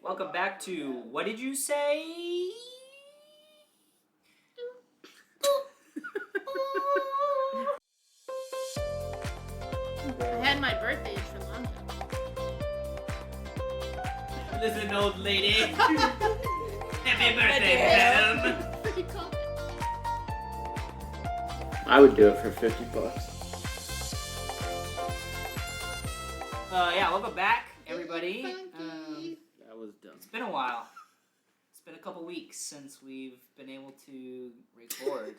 Welcome back to What Did You Say? I had my birthday in Sri Lanka. Listen, old lady. Happy birthday, madam. Pretty cool. I would do it for $50. Yeah, welcome back, everybody. That was dumb. It's been a while. It's been a couple weeks since we've been able to record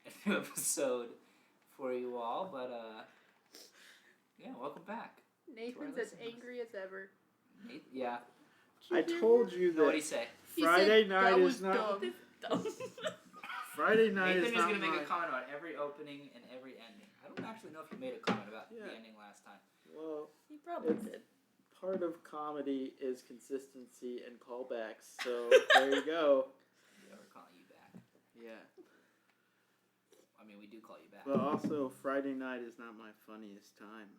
a new episode for you all, but yeah, welcome back. Nathan's as angry as ever. Yeah. I told you What do that you say? Friday night that is was not. dumb. Friday night Nathan is is not going to make my... a comment about every opening and every ending. I don't actually know if you made a comment about the ending last time. Well, He probably did. part of comedy is consistency and callbacks. So there you go. Yeah, we're calling you back. Yeah. I mean, we do call you back. But also, Friday night is not my funniest time.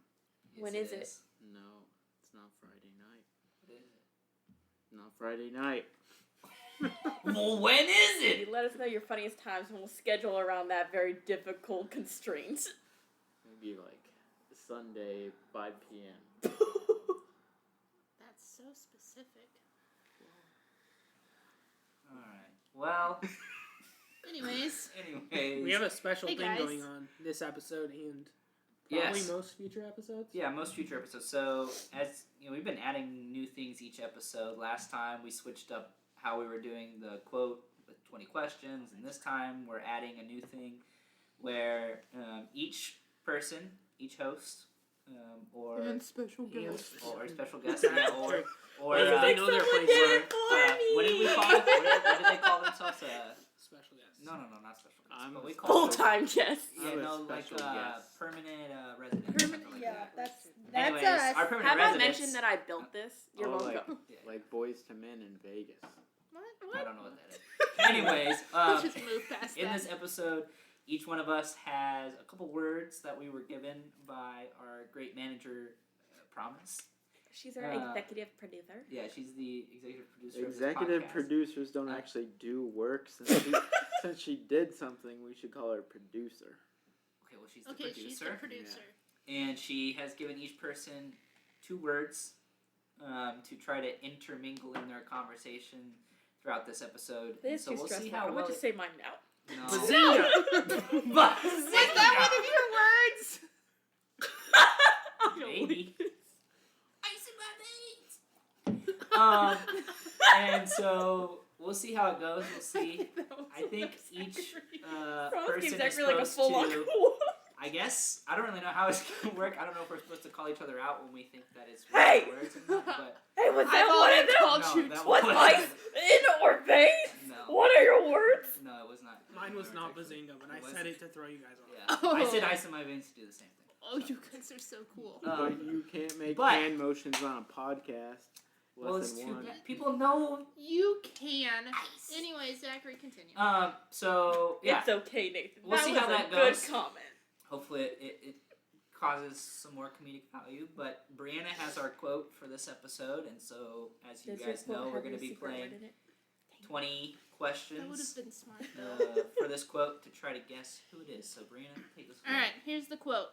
Yes, When is it? No, it's not Friday night. What is it? Not Friday night. Well, when is it? You let us know your funniest times and we'll schedule around that very difficult constraint. Maybe like Sunday, 5 p.m. That's so specific. Alright. Well, Anyways, We have a special Hey, thing guys. going on this episode and probably yes. most future episodes. Yeah, most future episodes. So, as you know, we've been adding new things each episode. Last time we switched up how we were doing the quote with 20 questions, and this time we're adding a new thing where each person, each host, or special or special guest, yeah, or They Like know their someone place. did it for me. what did we call it? What did they call themselves? Special guest. No, not special guest. I'm But we a call them, Full-time guest. yeah, I'm a no, like special guest. permanent resident. Permanent, something like yeah, that. that's Anyways, us. our permanent Have I residents. mentioned that I built this? You're Oh, welcome. like Boys to Men in Vegas. I don't know what that is. Anyways, Let's just move past in that. this episode, each one of us has a couple words that we were given by our great manager, Promise. She's our Uh, executive producer. Yeah, she's the executive producer Executive of this podcast. producers don't actually do work. Since she did something, we should call her producer. Okay, well, she's the Okay, producer. she's the producer. And she has given each person 2 words to try to intermingle in their conversation throughout this episode. This And is so too we'll see stressful. how I'm well going to say mine now. No. Bazinga! Was Was that one of your words? Maybe. Ice in my veins. And so we'll see how it goes. We'll see. I think each Promise person gives is that like a supposed full-on to. cool. I guess I don't really know how it's gonna work. I don't know if we're supposed to call each other out when we think that it's Hey! words or not, but Hey, was I've that one already of them? called no, you. that Was wasn't- ice in or veins? No, What are your words? no, it was not. Mine was not Actually. Bazinga, but I It said wasn't. it to throw you guys off. Yeah, I said ice in my veins to do the same thing. Oh, you guys are so cool. But you can't make but- hand motions on a podcast. Well, it's Lesson too 1. bad. People know. You can. Anyways, Zachary, continue. So yeah, It's okay, Nathan. We'll see was how a that good goes. comment. hopefully it causes some more comedic value. But Brianna has our quote for this episode, and so as you Does your guys quote know, we're have going to your be secret playing word in it? 20 That would questions have been smart, though. for this quote to try to guess who it is. So Brianna, take this. Alright, here's the quote.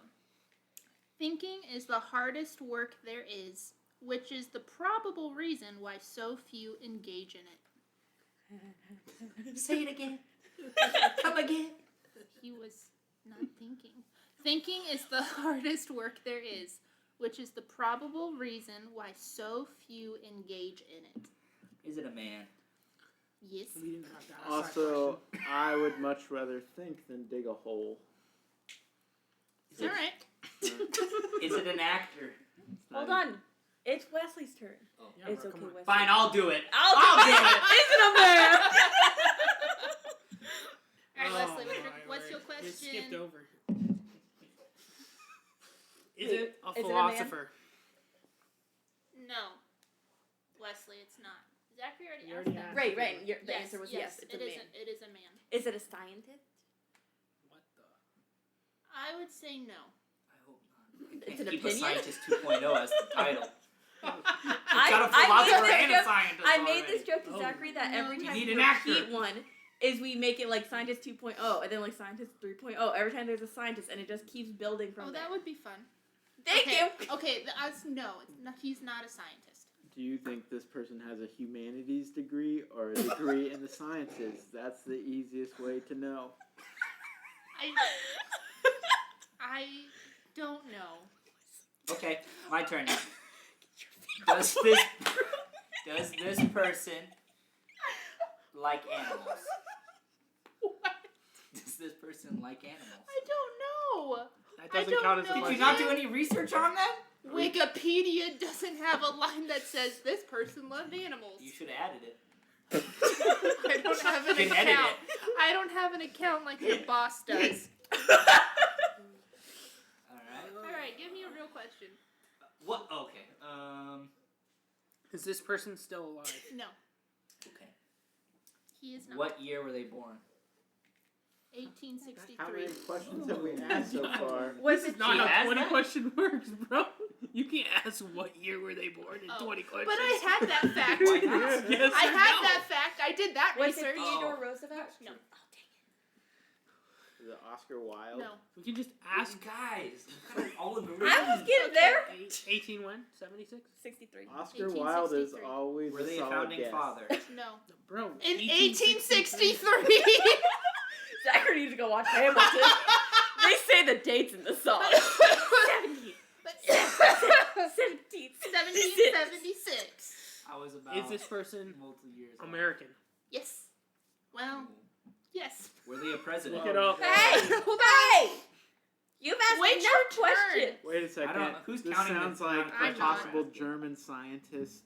Thinking is the hardest work there is, which is the probable reason why so few engage in it. Say it again. Come again. He was not thinking. Thinking is the hardest work there is, which is the probable reason why so few engage in it. Is it a man? Yes. We didn't have to ask that Also, question. I would much rather think than dig a hole. Is it, Alright. is it an actor? Hold on. It's Wesley's turn. Oh. Yeah, It's bro, okay, come on. Wesley. Fine, I'll do it. I'll do it. Is it a man? Alright, Leslie, Oh, what's your You question? skipped over. Is it? A Is it a man? philosopher. No. Leslie, it's not. Zachary already You asked already that. asked. Right. The answer was yes. It's it a is man. It is a man. Is it a scientist? What the? I would say no. I hope not. It's Can't an keep opinion? a Scientist 2.0 as the title. Got a philosopher and a scientist I made already. this joke to Oh. Zachary that No, every you time need we an actor. repeat one, is we make it like scientist 2.0 and then like scientist 3.0 every time there's a scientist, and it just keeps building from Oh, there. that would be fun. Thank okay. you. Okay, no, it's not, he's not a scientist. Do you think this person has a humanities degree or a degree in the sciences? That's the easiest way to know. I don't know. Okay, my turn now. Does this person like animals? What? Does this person like animals? I don't know. That I doesn't don't count as a know. Did question. you not do any research on that? Wikipedia doesn't have a line that says this person loved animals. You should have added it. I don't have an You can edit account. I don't have an account like your boss does. Alright. Alright, give me a real question. What? Okay. Is this person still alive? No, Okay. he is not. What year were they born? 1863. How many questions have we asked so far? Was This it is not She how has 20 that? question works, bro. You can't ask what year were they born in Oh, 20 questions. But I had that fact. Why not? Yes I or had no? that fact. I did that Was it research. Theodore Roosevelt? No. Oh, Is it Oscar Wilde? No. We can just Ask ask. guys. We kind of all agree. dang it. I was getting there. 18 when? 76? 63. Oscar Wilde is 1863. always Were they a a solid founding guess. father? No. Bro. In 1863. Zachary needs to go watch Hamilton. They say the dates in the song. 17. 1776. I was about Is this person multiple years old. American? Yes. Well, yes. Were they a president? Look it up. Hey! Hold Hey! You've asked Wait enough your turn. questions. Wait a second. I don't know. Who's this counting sounds the like amount of a questions possible we're asking? German scientist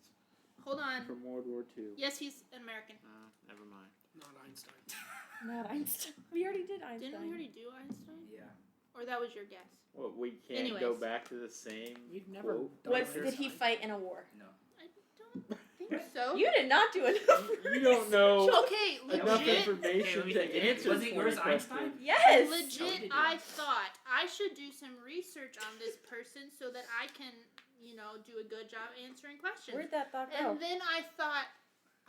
Hold on. from World War II. Yes, he's an American. Never mind. Not Einstein. Not Einstein. We already did Einstein. Didn't we already do Einstein? Yeah. Or that was your guess? Well, we can't Anyways. go back to the same. We've never quote. done Did he Einstein. fight in a war? No. I don't think so. You did not do enough. You don't know Okay, enough legit. information Okay, to answer. Was it yours 20 Einstein? questions. Yes. Legit, I thought I should do some research on this person so that I can, do a good job answering questions. Where'd that thought go? And then I thought,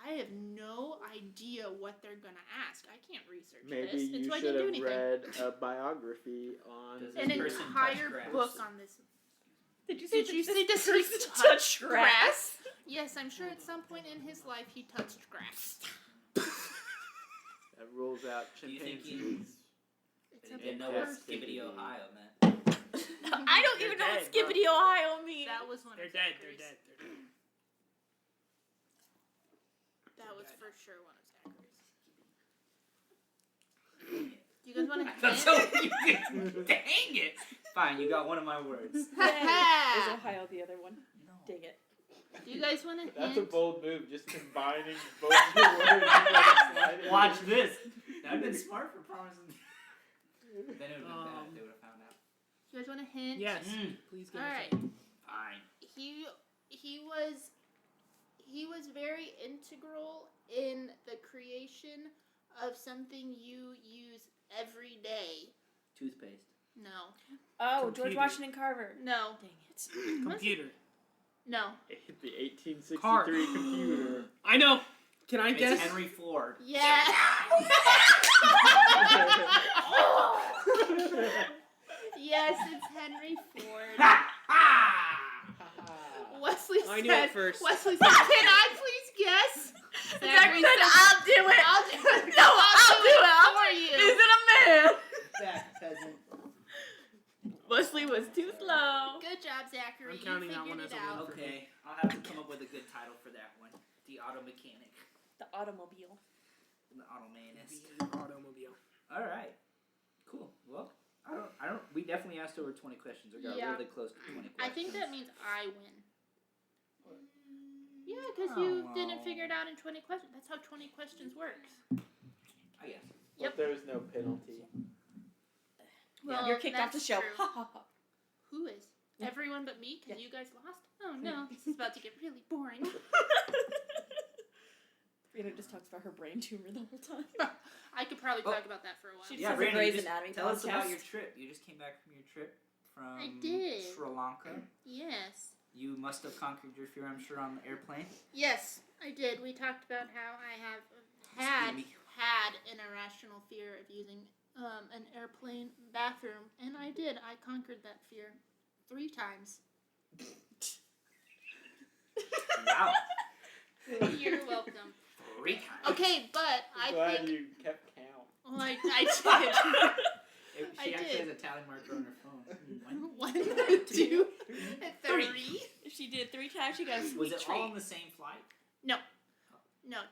I have no idea what they're gonna ask. I can't research Maybe this, you so I should didn't do have anything. read a biography on Does An this person entire touch grass? book on this. Did you Did you see this does he person touch touch grass? Yes, I'm sure at some point in his life he touched grass. that rules out Do you think chimpanzees. It's They a didn't know Yeah. what person. Skibbity Ohio meant. I don't They're even know what dead, bro. Skibbity, Ohio means. That was one They're of dead. They're Zachary's. dead. They're dead. That was dead. for sure one of Zachary's. Do you guys want to That's so you dang it! Fine, you got one of my words. Is hint? Ohio the other one? No. Dang it. Do you guys want to That's a hint? bold move, just combining both your words. and sliding it Watch in. this. That'd been smart for promising. Then it would have been bad. They would have found out. Do you guys want to hint? Yes. Mm. Please give All us right. a Fine. He was very integral in the creation of something you use every day. Toothpaste. No. Oh, George Computer. Washington Carver. No. Dang it. computer. No. The 1863 Car. computer. I know. Can I It's guess? Henry Ford. Yeah. Yes, it's Henry Ford. Wesley I knew said. it first. Wesley said, "Can I please guess?" Zachary said, said, I'll do it. I'll do it. No, I'll do it. for you. Is it a man? Back, peasant. Wesley was too slow. Good job, Zachary. I'm counting you that figured one it as a win. out. Okay, I'll have to come up with a good title for that one. The Auto Mechanic. The automobile. The Automanist. The automobile. All right. Cool. Well, I don't. We definitely asked over 20 questions. We got Yeah. really close to 20 questions. I think that means I win. Yeah, because you didn't figure it out in 20 questions. That's how 20 questions works. I guess. Yep. But there's no penalty. Well, You're kicked off the that's show. true. Ha ha ha. Who is? Everyone but me, because Yeah. you guys lost? Oh no, this is about to get really boring. Rita just talks about her brain tumor the whole time. I could probably Oh. talk about that for a while. She Yeah, This is a Brandon, Grey's you just Anatomy tell us about podcast. your trip. You just came back from your trip from I did. Sri Lanka. Yes. You must have conquered your fear, I'm sure, on the airplane. Yes, I did. We talked about how I have had an irrational fear of using an airplane bathroom, and I did. I conquered that fear 3 times. Wow. You're welcome. 3 times. Okay, but I Glad think. you kept count. Well, I did. She I actually did. has a tally marker on her phone. 1, 2, and 3. If she did 3 times, she got a sweet Was it treat. all on the same flight? No,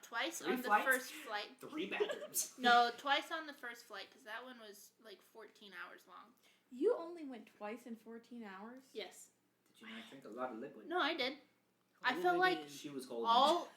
twice 3 on the flights? first flight. 3 bathrooms. No, twice on the first flight, because that one was like 14 hours long. You only went twice in 14 hours? Yes. Did you not drink a lot of liquid? No, I did. I felt like She was holding all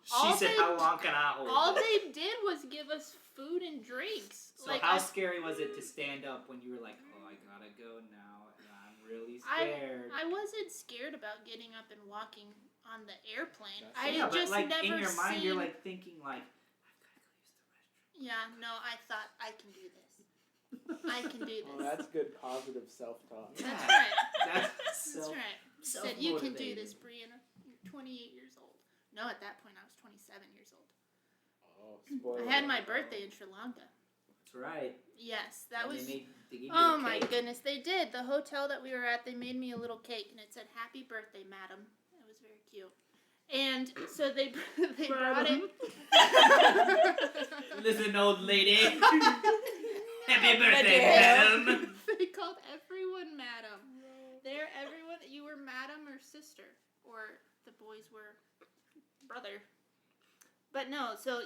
She all said, they- how long can I hold all it? they did was give us food and drinks. So like how scary was it to stand up when you were like, oh, I gotta go now, and I'm really scared? I wasn't scared about getting up and walking on the airplane. That's- I Yeah, but just like never in your mind, seen. you're like thinking like, I've gotta go use the restroom. Yeah, no, I thought I can do this. I can do Oh, this. that's good positive self-talk. Yeah. That's right. That's That's so. right. Said you can do self-motivated. this, Brianna. You're 28 years old. No, at that point I was 27 years old. Oh, spoiler. I had my birthday in Sri Lanka. That's right. Yes, that And was. They gave you Oh a my cake. goodness, they did. The hotel that we were at, they made me a little cake and it said "Happy Birthday, Madam." It was very cute. And so they brought it. Listen, old lady. Happy birthday, madam. They called everyone Madam. Everyone. You were Madam or sister, or the boys were brother. But no, so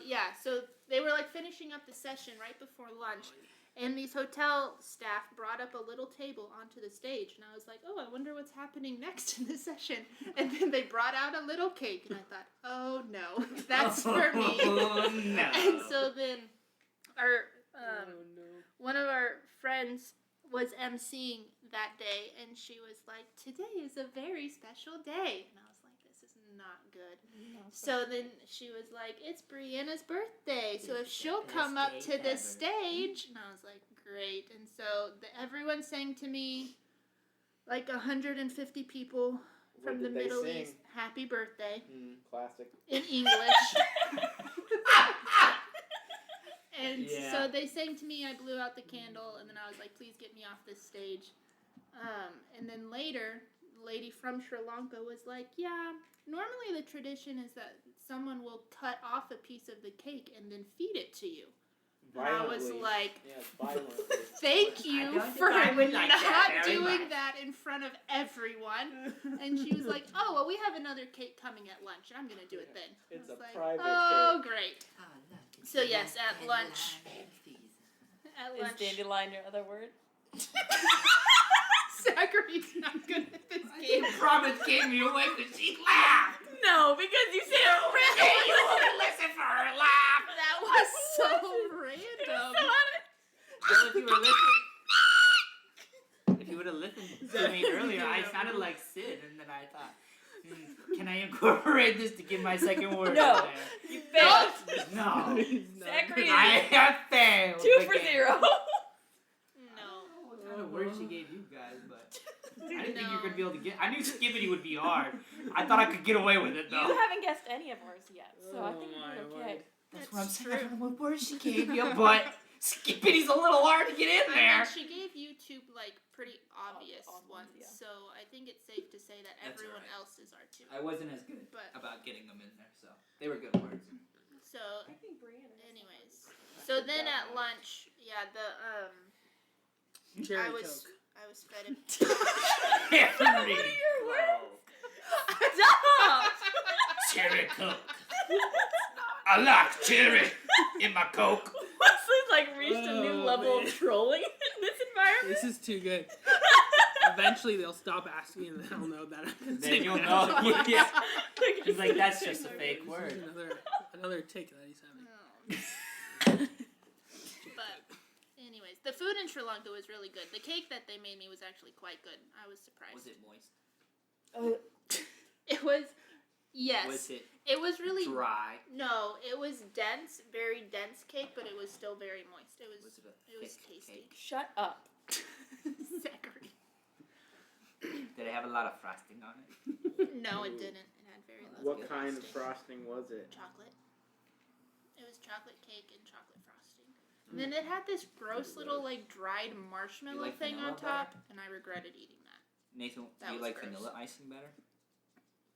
they were like finishing up the session right before lunch, and these hotel staff brought up a little table onto the stage, and I was like, oh, I wonder what's happening next in the session. And then they brought out a little cake, and I thought, oh no, that's for me. Oh no. And so then our Oh, no. one of our friends was emceeing that day, and she was like, today is a very special day. And I was like, this is not good. So then she was like, it's Brianna's birthday, so if It's the she'll best come up day to the ever." stage. And I was like, great. And so everyone sang to me, like 150 people What from the did they Middle sing? East, happy birthday, Classic. in English. And Yeah. so they sang to me, I blew out the candle, and then I was like, please get me off this stage. And then later, the lady from Sri Lanka was like, yeah, normally the tradition is that someone will cut off a piece of the cake and then feed it to you. And I was Violently. like, Yes, violently. thank I you don't for think I would not like that very doing much. that in front of everyone. And she was like, oh, well, we have another cake coming at lunch. I'm going to do it then. It's I was a like, private oh, great. Oh, look, it's So a yes, nice at lunch. dandelion. At Is lunch. dandelion your other word? Zachary's not good at this I game. think Promise gave me away because she laughed. No, because you said it Hey, you wouldn't listen for her laugh. That was so random. Well, if you were listening, if you would have listened to me earlier, I sounded like Sid, and then I thought, can I incorporate this to get my second word? No. in You failed. there? No. Zachary I have failed. 2 for again. 0. I No. don't know what kind of words she gave you guys, but I didn't think you were No. gonna be able to get. I knew skibbity would be hard. I thought I could get away with it You though. haven't guessed any of ours yet, so I think Oh, you're my okay. word. That's what I'm That's saying. I true. don't know what words she gave you, but skibbity's a little hard to get in I there. mean, she gave you 2 like pretty obvious Obvious, ones, yeah. so I think it's safe to say that That's everyone alright. else's are too. I wasn't as good But about getting them in there, so they were good words. so, I think Brianna is. anyways, so then at lunch, yeah, Cherry I was fed a. Cherry What are your Coke. Stop! Cherry Coke. I like cherry in my Coke. Wesley's like reached a new Oh, level man. of trolling in this environment. This is too good. Eventually, they'll stop asking, and they'll know that. Then you'll know. Yeah. He's like, that's just a fake This word. is another tick that he's having. But, anyways, the food in Sri Lanka was really good. The cake that they made me was actually quite good. I was surprised. Was it moist? It was, yes. Was it It was really dry? no. It was dense, very dense cake, but it was still very moist. It was. Was it a It was thick tasty. cake? Shut up. Zachary. Did it have a lot of frosting on it? No, it didn't. It had very little. What kind of frosting was it? Chocolate. It was chocolate cake and chocolate frosting. And then it had this gross little like dried marshmallow like thing vanilla on top, and I regretted eating that. Nathan, That do you was like gross. vanilla icing better?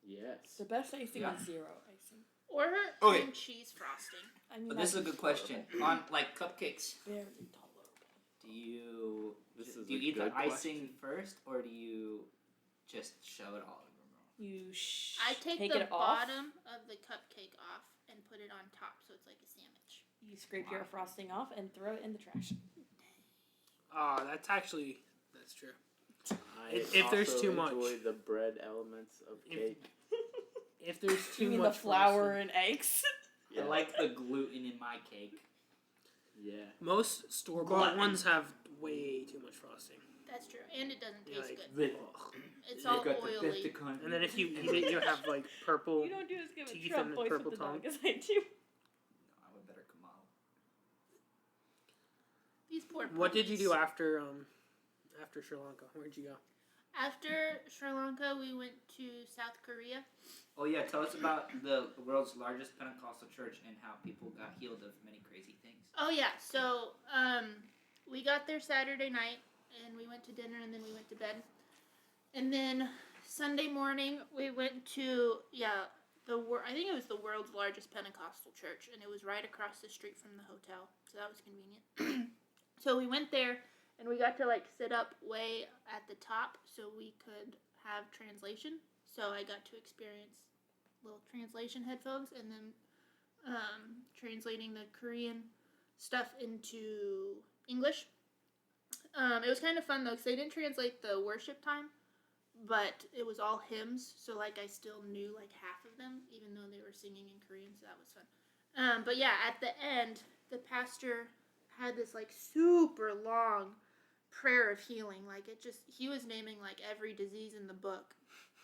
Yes. The best icing Yeah. is zero icing. Or Okay. cream cheese frosting. I mean, But this is a that's good question. On like cupcakes, barely tolerable. do you This is do you a eat the good icing question. first, or do you just shove it all in your mouth? You I take take the it off. bottom of the cupcake off and put it on top, so it's like a sandwich. You scrape your frosting off and throw it in the trash. Oh, that's true. I If there's also too much. enjoy the bread elements of If- cake. If there's too You mean much the flour frosting- and eggs? I like the gluten in my cake. Yeah. most store bought Glutton. ones have way too much frosting. That's true, and it doesn't Yeah, taste like, good. ugh. It's all oily. And then if you eat it, you have like purple. You don't do as good a Teeth Trump and voice purple with the dog tongue. as I do. No, I'm a better Kamal. These poor puppies. What did you do after Sri Lanka? Where'd you go? After Sri Lanka, we went to South Korea. Oh yeah, tell us about the world's largest Pentecostal church and how people got healed of many crazy things. Oh yeah, so we got there Saturday night, and we went to dinner, and then we went to bed, and then Sunday morning we went to I think it was the world's largest Pentecostal church, and it was right across the street from the hotel, so that was convenient. So we went there, and we got to like sit up way at the top so we could have translation. So I got to experience little translation headphones, and then translating the Korean stuff into English. It was kind of fun though, because they didn't translate the worship time, but it was all hymns, so like I still knew like half of them, even though they were singing in Korean, so that was fun. But yeah, at the end, the pastor had this like super long prayer of healing. Like he was naming like every disease in the book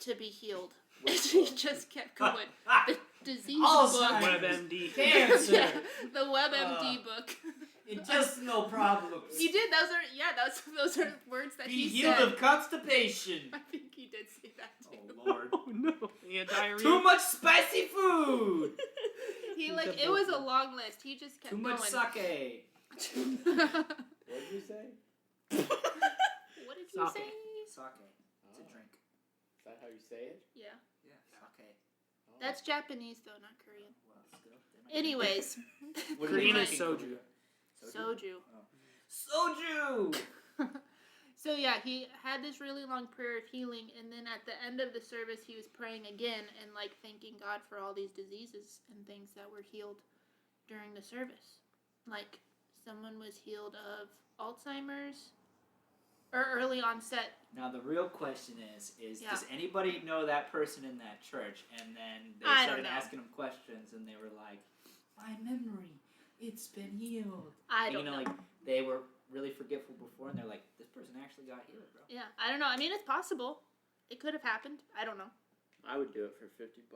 to be healed. And he just kept going. The disease book. WebMD. Cancer. Yeah, the WebMD book. Intestinal problems. He did. Those are words that Be he healed said. of constipation. I think he did say that too. Oh Lord. Oh no! He had diarrhea. Too much spicy food. He like it was a long list. He just kept Too much going. sake. What did you say? What did you Sake. say? Sake. It's a drink. Is that how you say it? Yeah, Yeah, sake. Oh. that's Japanese though, not Korean. Well, still. they might- Anyways, What are Korean they is drinking? soju. Soju. So yeah, he had this really long prayer of healing, and then at the end of the service, he was praying again and like thanking God for all these diseases and things that were healed during the service. Like someone was healed of Alzheimer's or early onset. Now the real question is Yeah. does anybody know that person in that church? And then they I don't started know. asking them questions, and they were like, "My memory, it's been healed." I And, don't know. like they were really forgetful before, and they're like, "This person actually got healed, bro." Yeah, I don't know. I mean, it's possible. It could have happened. I don't know. I would do it for $50.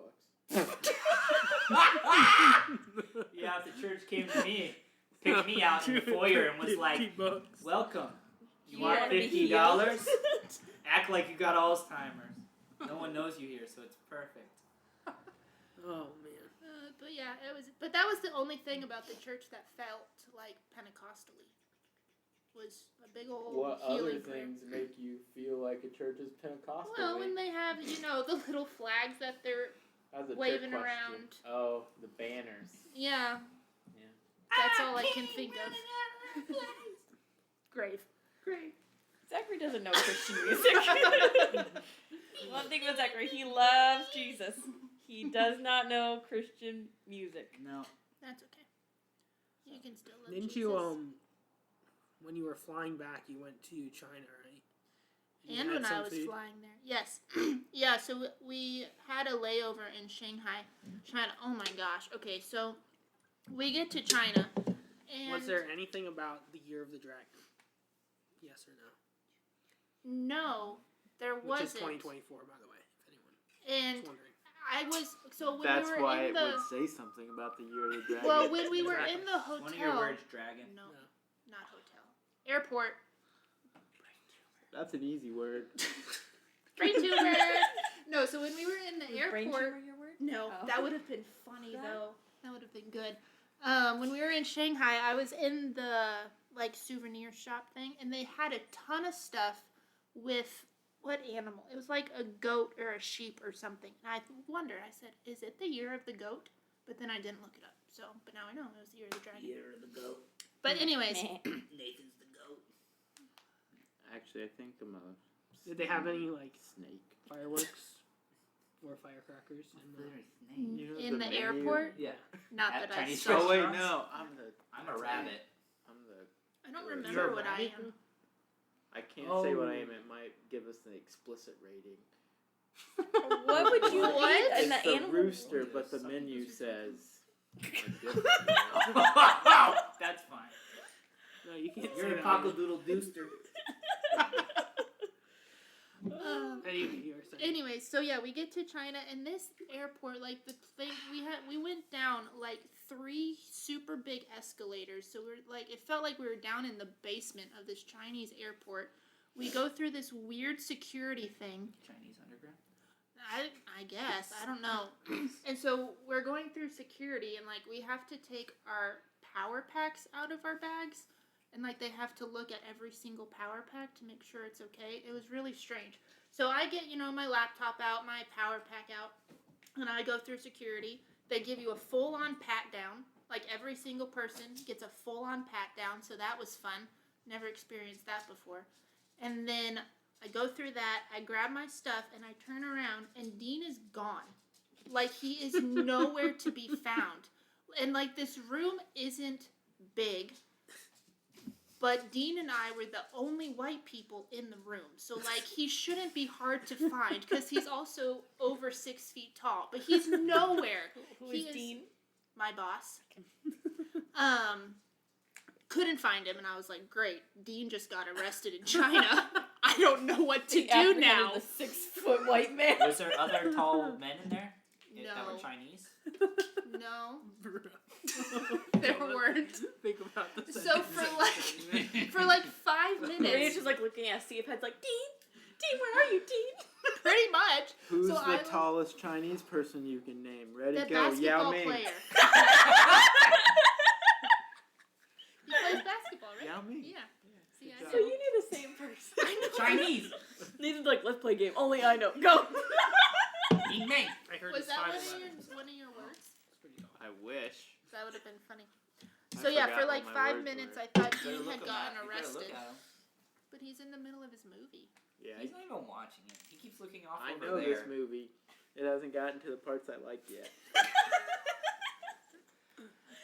Yeah, if the church came to me, picked me out in the foyer, and was like, $50. "Welcome. You You want wanna be $50? Act like you got Alzheimer's. No one knows you here, so it's perfect." Oh man. But yeah, it was. But that was the only thing about the church that felt like Pentecostally. Was a big old What healing other prayer. things make you feel like a church is Pentecostal? Well, when they have, the little flags that they're, That's a trick waving question. around. Oh, the banners. yeah. Yeah. That's all I can think of. Grave. Zachary doesn't know Christian music. One thing with Zachary, he loves Jesus. He does not know Christian music. No. That's okay. You can still love Didn't Jesus. you when you were flying back, you went to China, right? You And had when I some was food? flying there. Yes. Yeah, so we had a layover in Shanghai, China. Oh my gosh. Okay, so we get to China, and Was there anything about the Year of the Dragon? Yes or no? no, there Which wasn't. is 2024, by the way, if anyone And is wondering. I was when That's we were why in it the would say something about the Year of the Dragon. well when we were Exactly. in the hotel. One of your words, dragon. No, No. not hotel. Airport. That's an easy word. Brain tumor. No, so when we were in the Brain airport, tumor your word? no, Oh. that would have been funny That- though. That would have been good. When we were in Shanghai, I was in the like souvenir shop thing, and they had a ton of stuff with what animal? It was like a goat or a sheep or something. And I wondered. I said, "Is it the year of the goat?" But then I didn't look it up. So, but now I know it was the year of the dragon. Year of the goat. But anyways, Meh. Nathan's the goat. Actually, I think I'm a Did they have any like snake. fireworks or firecrackers? In the... You know in the menu? airport, Yeah. not At that I Chinese saw. Oh wait, restaurants? no, I'm a rabbit. I'm the. I don't You're remember a what I rabbit? am. I can't say what I Oh. am. It might give us the explicit rating. What would you What? eat in It's the the animal rooster, world? but the menu says. a different That's fine. No, you can't You're say a that. cockle-doodle dooster. Anyway, you were saying. Anyways, so yeah, we get to China, and this airport, like the thing we went down like 3 super big escalators. So we're like, it felt like we were down in the basement of this Chinese airport. We go through this weird security thing. Chinese underground. I guess I don't know. And so we're going through security, and like we have to take our power packs out of our bags, and like they have to look at every single power pack to make sure it's okay. It was really strange. So I get, my laptop out, my power pack out, and I go through security. They give you a full-on pat down. Like every single person gets a full-on pat down, so that was fun. Never experienced that before. And then I go through that, I grab my stuff, and I turn around, and Dean is gone. Like, he is nowhere to be found. And, like, this room isn't big, but Dean and I were the only white people in the room. So, like, he shouldn't be hard to find, because he's also over 6 feet tall. But he's nowhere. Who He is is- Dean? My boss. Couldn't find him, and I was like, great, Dean just got arrested in China. I don't know what to The do African now. and the 6-foot white man. Was there other tall men in there that No. were Chinese? No, there weren't. Think about the So for like 5 Rage minutes, is like looking at Steve Head's like, Dean, where are you, Dean? pretty much, Who's So the I was- tallest Chinese person you can name? Ready, the go. Yao basketball Ming. player. He plays basketball, right? Yao Ming. Yeah. See, Good I job. So you knew the same person. I know. Chinese. Nathan's like, let's play a game. Only I know. Go. Ying Ming. I heard Was it's that 5'11". one of your words? It's pretty tall. I wish. That would have been funny. I So yeah, forgot for what like my 5 words minutes, were. I thought Better Dean look had him gotten at- you better arrested, look at him. but he's in the middle of his movie. Yeah, He's not even watching it. He keeps looking off I over know there. this movie. It hasn't gotten to the parts I like yet.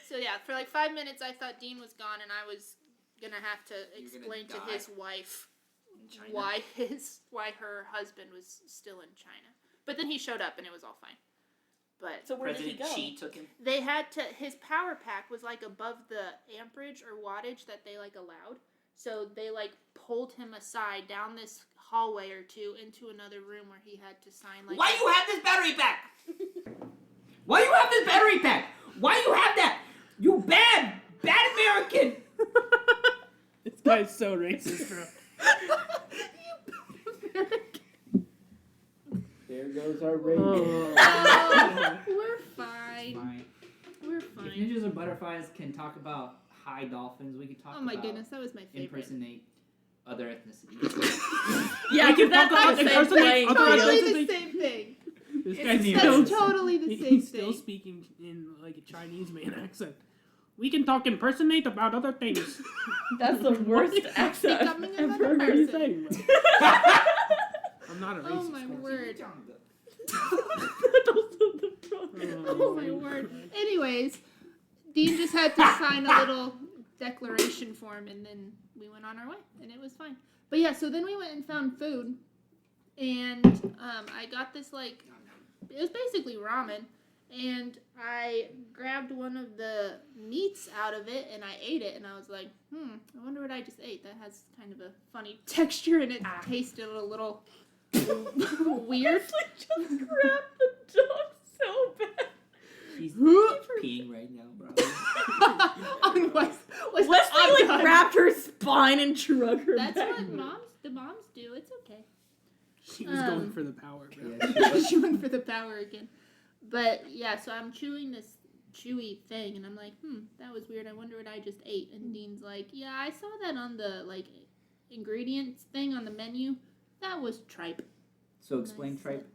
So yeah, for like 5 minutes, I thought Dean was gone, and I was gonna have to You're gonna explain to die. his wife In China. why her husband was still in China. But then he showed up, and it was all fine. But So where did he President go? Xi took him. they had to. His power pack was like above the amperage or wattage that they like allowed. So they like pulled him aside down this hallway or two into another room where he had to sign like. Why you have this battery pack? Why you have this battery pack? Why you have that? You bad American. This guy's so racist, bro. There goes our rating. Oh, we're fine. Fine. We're If fine. ninjas and butterflies can talk about high dolphins, we can talk Oh my about goodness, that was my favorite. impersonate other ethnicities. Yeah, because that's talk not about the same impersonate playing other field. Totally ethnicity. the same thing. This It's, guy's that's still, totally the same he's still thing. speaking in like a Chinese man accent. We can talk impersonate about other things. That's the worst accent Becoming I've another ever What are you person. saying, bro? I'm not a racist. Oh my bro. word. That's also the problem. Oh my word. Anyways, Dean just had to sign a little declaration form, and then we went on our way, and it was fine. But yeah, so then we went and found food, and I got this like, it was basically ramen, and I grabbed one of the meats out of it, and I ate it, and I was like, I wonder what I just ate. That has kind of a funny texture, and it tasted a little weird. Just grabbed the dog so bad. He's peeing right now, bro. On Wes- Leslie on- grabbed her spine and drug her That's back. what the moms do. It's okay. She was going for the power, bro. Yeah, She went for the power again. But yeah, so I'm chewing this chewy thing, and I'm like, that was weird. I wonder what I just ate. And Dean's like, yeah, I saw that on the ingredients thing on the menu. That was tripe. So explain tripe.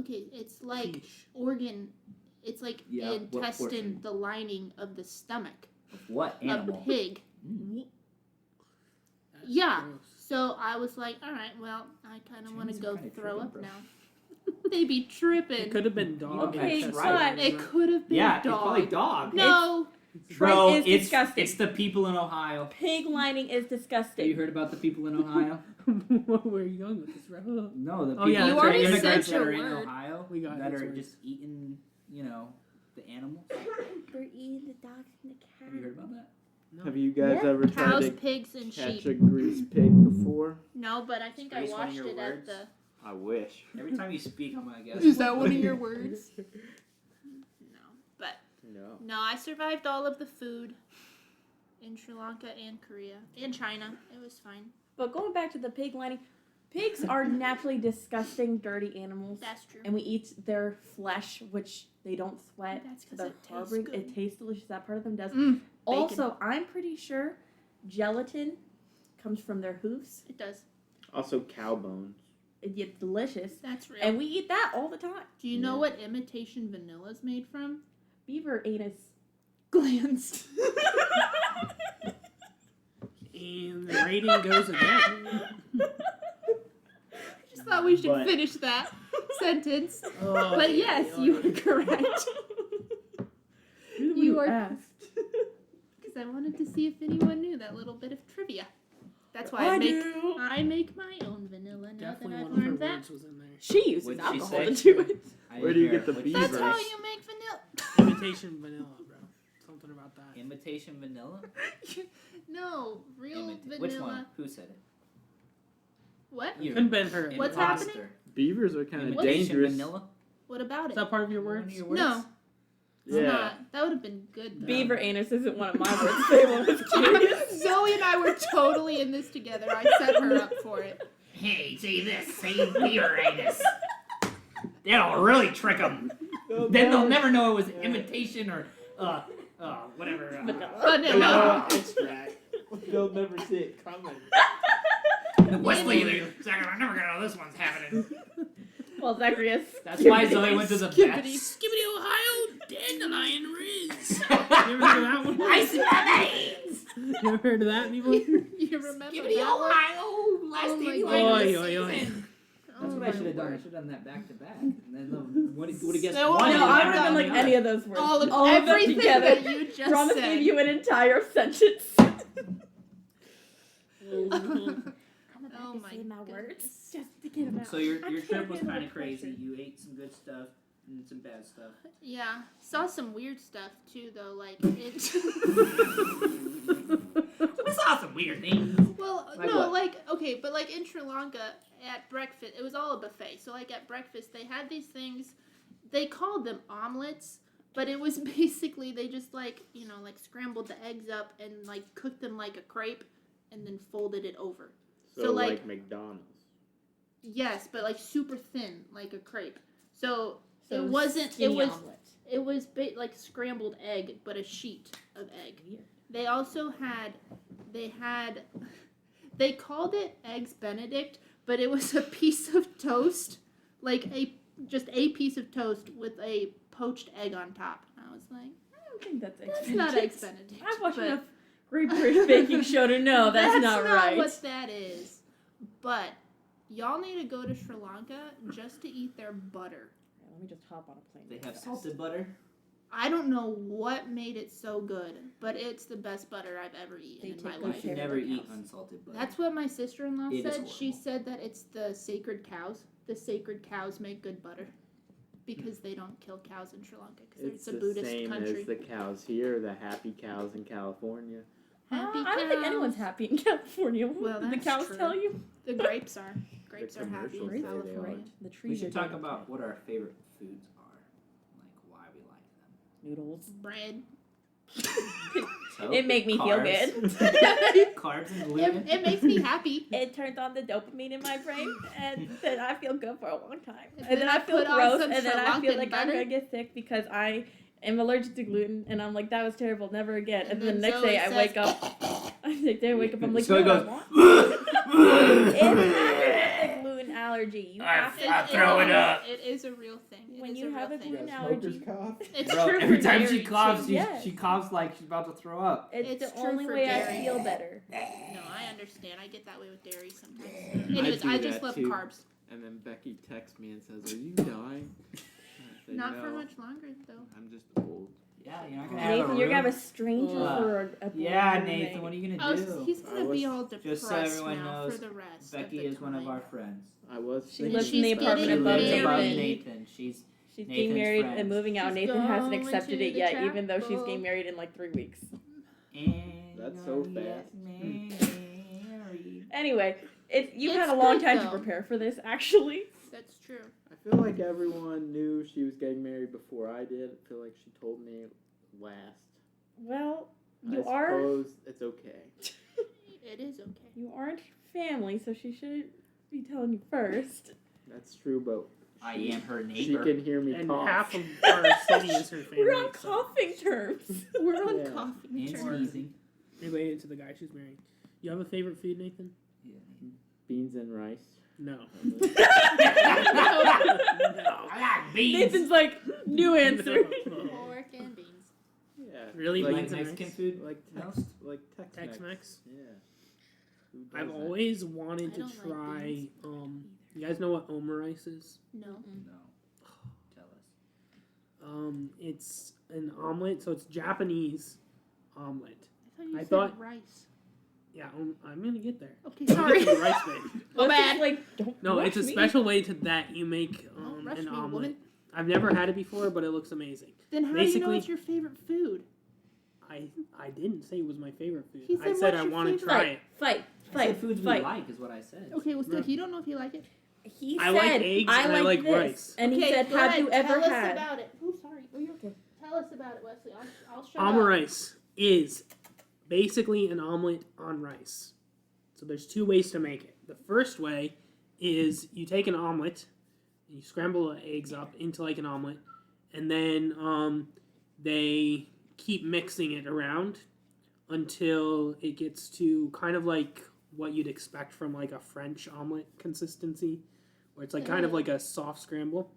Okay, it's like Sheesh. organ. It's like Yeah, the what intestine, portion? the lining of the stomach What of animal? pig. That's Yeah. gross. So I was like, all right, well, I kind of want to Chinese are go kinda throw tripping, up bro. now. They be tripping. It could have been dog. Okay, that's but- It could have been Yeah, it's dog. probably dog. No. Bro, is it's disgusting. it's the people in Ohio. Pig lining is Have you disgusting. heard about the people in Ohio? Where are you going with this, bro? No, the Oh, people yeah, You that's already right. said immigrants that your are in word. Ohio We got that his are words. just eating, the animals. We're eating the dogs and the Have you cats. heard about that? No. Have you guys Yeah. ever Cows, tried pigs, and to catch sheep. a grease pig before? No, but I think I Grace, one of watched your it at words? the. I wish. Every time you speak, I'm gonna guess. Is that one of your words? No, but No. no, I survived all of the food in Sri Lanka and Korea and China. It was fine. But going back to the pig lining, pigs are naturally disgusting, dirty animals. That's true. And we eat their flesh, which they don't sweat. That's So because they're it tastes harboring. good. It tastes delicious. That part of them does. Mm, Also, I'm pretty sure gelatin comes from their hooves. it does. Also cow bones. It's delicious. That's real. And we eat that all the time. Do you know Yeah. what imitation vanilla is made from? Beaver anus. Glands. And the rating goes again. I just thought we should But- finish that sentence. Oh, But yes, you are correct. You are- asked. Because I wanted to see if anyone knew that little bit of trivia. That's why I I make do. I make my own vanilla now Definitely that I've one of her learned that. words was in there. She uses What'd she alcohol say? to do it. I Where do you didn't get the hear it. That's beaver? how you make vanilla. Imitation vanilla, bro. Something about that. Imitation vanilla? No, real vanilla. Which one? Who said it? What? You. Couldn't been her. What's Imposter. happening? Beavers are kind of Imitation dangerous. vanilla? What about Is it? that part of your One of words? your words? No, it's Yeah. not. That would have been good though. Beaver anus isn't one of my words. They was curious. Zoe and I were totally in this together. I set her up for it. Hey, say this. Say beaver anus. That'll really trick them. Then they'll never know it was imitation or, whatever. Vanilla. extract. They'll never see it coming. Wesley, they're never gonna know this one's happening. Well, Zacharias. That's why Zoe went to the Skippity. best. Skibbity Ohio, dandelion Riz. You ever heard of that one? I smell veins. You ever heard of that, people? You remember Skibbity that one? Ohio, last Oh my dandelion God. of the Oi, oi, oi. season. That's Oh what I my should have done. I word. should have done that back to back. And then would have guessed No, one. no, and No, then I would have done been like the any other. of those words. All of them everything together. that you just Promise said. gave you an entire sentence. Oh my say my goodness. words just to get them out. So your I trip can't was handle kind the of crazy. pressure. You ate some good stuff and some bad stuff. Yeah, saw some weird stuff too, though. Like it. We saw some weird things. Well, Like no, what? like okay, but like in Sri Lanka at breakfast, it was all a buffet. So like at breakfast, they had these things. They called them omelets, but it was basically they just like scrambled the eggs up and like cooked them like a crepe, and then folded it over. So, So, like, like- McDonald's. Yes, but like super thin, like a crepe. So So it wasn't. It skinny was. omelet. It was like scrambled egg, but a sheet of egg. Weird. They also had. They called it eggs Benedict, but it was a piece of toast, like just a piece of toast with a poached egg on top. And I was like, I don't think that's eggs that's not Benedict. eggs Benedict. I've watched but enough Great British Baking Show to know that's not right. what that is. But y'all need to go to Sri Lanka just to eat their butter. Let me just hop on a plane. They real have fast. salted butter. I don't know what made it so good, but it's the best butter I've ever eaten They in take my good You life. should care of never their eat cows. unsalted butter. That's what my sister-in-law It is said. She horrible. said that it's the sacred cows. The sacred cows make good butter because they don't kill cows in Sri Lanka because It's it's a the Buddhist same country. as the cows here, the happy cows in California. Happy I don't think cows. anyone's happy in California. Well, Did the that's cows true. tell you? The grapes are. Grapes are happy commercials in say they are. California. The trees We should are talk doing about okay. what our favorite foods are, like why we like them. Noodles. Bread. So, It made me feel carbs. good. Carbs and gluten. It makes me happy. It turns on the dopamine in my brain, and then I feel good for a long time. And And then then I I feel put on gross, some and then I feel Sri like Lankan I'm butter. gonna get sick because I am allergic to gluten, and I'm like, that was terrible, never again. And, And then the then next Zoe day I says, wake up. Next day I wake up, I'm like, So he no, I goes, want. It's a gluten allergy. You have to I throw it up. It is a real thing. It When is you a have real a thing. gluten Yeah, allergy. smoker's cough. It's Bro, true every for time dairy, she coughs, too. Yes. she coughs like she's about to throw up. It's It's the true only for way I dairy. feel better. No, I understand. I get that way with dairy sometimes. Anyways, do I just that love too. carbs. And then Becky texts me and says, "Are you dying?" And I say, Not no, for much longer, though. I'm just old. Yeah, you're not gonna have Nathan, a you're gonna have room. a stranger for a Yeah, roommate. Nathan, what are you Oh, gonna do? he's gonna be all Just depressed so everyone now knows, for the rest. Becky of the is one of time. our friends. I was. She thinking- lives in the she's apartment getting above lives above married. Nathan. She's She's Nathan's getting married friends. and moving out. She's Nathan hasn't going accepted to it the yet, even though she's chapel. getting married in like 3 weeks. and That's so gonna get fast. married. Anyway, you've had It's a long good, time to though. prepare for this, actually. That's true. I feel like everyone knew she was getting married before I did. I feel like she told me last. Well, I you are suppose it's okay. It is okay. you aren't family, so she shouldn't be telling you first. That's true, but I am her she neighbor. can hear me And talk. half of our city is her family. We're on so. coughing terms. We're on Yeah. coughing And terms. sneezing. Related to the guy she's marrying. You have a favorite food, Nathan? Beans and rice. No. I got beans. Nathan's like, new answer. Pork and beans. Yeah. Really, like beans and Mexican rice? food? Like No? Tex-Mex. Tex-Mex? Yeah. Who does I've that? always wanted I to don't like try. beans. You guys know what omurice is? No. No. Tell us. It's an omelet, so it's Japanese omelet. I I thought thought- you said rice. Yeah, I'm gonna get there. Okay, I'll sorry. get to the rice bit. My Let's bad. just, like, don't No, rush it's a me. special way to that you make Don't rush an me, omelet. woman. I've never had it before, but it looks amazing. Then how do you know Basically- it's your favorite food? I didn't say it was my favorite food. He I said, said "What's I your want to favorite?" try it. Fight, I fight, said foods we fight. like is what I said. Okay, well, still, Yeah. you don't know if you like it. He I said, like eggs I and I like like this. rice. And he Okay, said, go have ahead, you ever tell had? us about it. Oh, sorry. Oh, you're okay. Tell us about it, Wesley. I'll shut Omurice is basically an omelet on rice. So there's two ways to make it. The first way is you take an omelet and you scramble the eggs up into like an omelet, and then they keep mixing it around until it gets to kind of like what you'd expect from like a French omelet consistency, where it's like kind of like a soft scramble.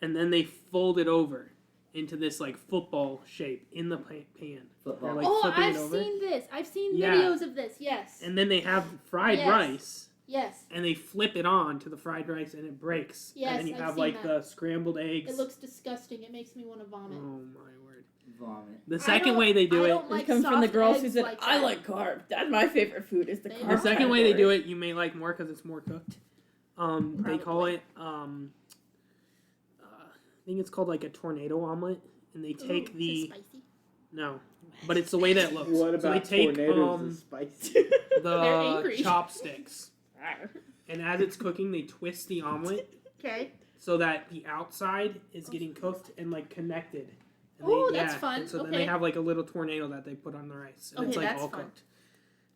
And then they fold it over into this like football shape in the pan. Football. They're, like, Oh, flipping I've it over. seen this. I've seen Yeah. videos of this. Yes. And then they have fried Yes. rice, Yes. and they flip it on to the fried rice, and it breaks. Yes, and then you I've have seen like that. the scrambled eggs. It looks disgusting. It makes me want to vomit. Oh my word! Vomit. The I second don't- way they do I it. don't It like comes from the soft girls who eggs said, like I that. like carb. That's my favorite food is the They carb. The are. second way they do category. it, you may like more because it's more cooked. They call Probably. it. I think it's called like a tornado omelet, and they take Ooh, is the it spicy? no, but it's the way that it looks. What so they about take tornadoes is spicy? They're the angry. chopsticks, and as it's cooking, they twist the omelet Okay. so that the outside is getting cooked and like connected. And Oh, that's fun. And so then Okay. they have like a little tornado that they put on the rice, and it's Okay, like that's all fun. cooked.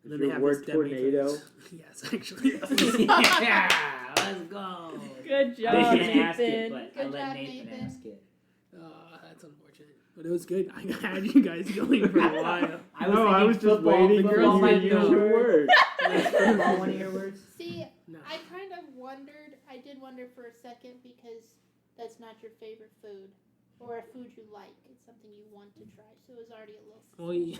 And Is then they your have word this deadly tornado? face. Yes, actually. Yeah, let's go. Good I job, didn't ask it, Nathan. but I Good let job, Nathan Nathan. ask it. That's unfortunate, but it was good. I had you guys going for a while. I No, I was thinking just football. waiting The for girls you might to use know. your word. Is football one of your words? See, No. I kind of wondered. I did wonder for a second because that's not your favorite food or a food you like. It's something you want to try. So it was already a little. Well, yeah.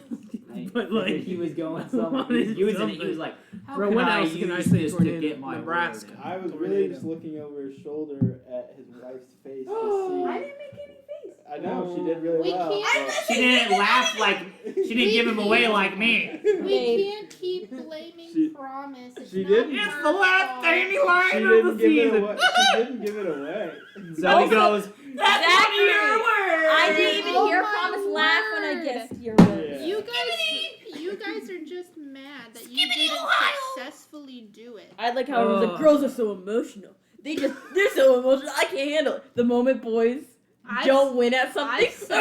I but like he was going I somewhere. wanted He was something. like, how Bro, can what I else use can I say this tornado? to get my Nebraska. word? I was really Tornado. just looking over his shoulder at his wife's face to see. I didn't make any face. I know she did really We well. can't- but- She didn't laugh like she didn't give him away like me. We Babe. can't keep blaming She- Promise. It's she not didn't- her It's the last fault. dandelion She of didn't the give it season. away. She didn't give it away. Zoe Also- goes, that's one of your Zachary, words. I didn't even Oh hear my Promise laugh when I word. guessed your word. Yeah. You guys are just mad that you Skippity didn't Ohio. successfully do it. I like how the Ugh. girls are so emotional. They're so emotional. I can't handle it. The moment boys don't win at something. I've said-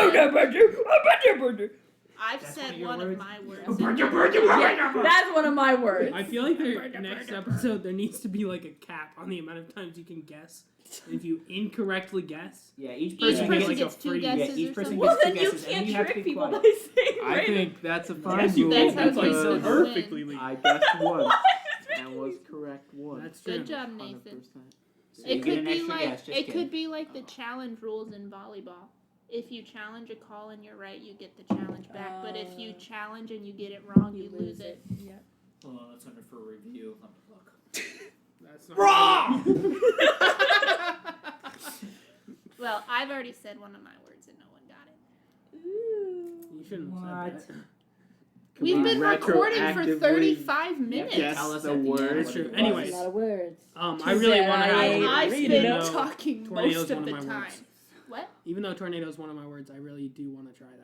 I've That's said one of your one of my words. Yeah, that's one of my words. I feel like next episode there needs to be like a cap on the amount of times you can guess. And if you incorrectly guess, Yeah, each Each person person person gets gets two free- yeah, guesses each or person something. Well, gets two then you guesses, and can't you have to trick be people quiet. by saying I random. think that's a fine yes, you rule That's can. how That's like you so win. perfectly legal. I guessed once and was correct once. That's true. Good job, Nathan. 100%. So you It get could an be extra like guess, just it kidding. could be like the challenge rules in volleyball. If you challenge a call and you're right, you get the challenge back. But if you challenge and you get it wrong, you lose it. Yeah. Hold on, that's under for review. Let me look. That's not Wrong! Well, I've already said one of my words and no one got it. Ooh. You shouldn't have said that. Can We've we been recording for retroactively 35 minutes. guess Tell us the at the end word? That's true. what it Anyways. That's a lot of words. I really want to I have. I've read been it. know talking tornado's most of one the of my time. words. What? Even though tornado is one of my words, I really do want to try that.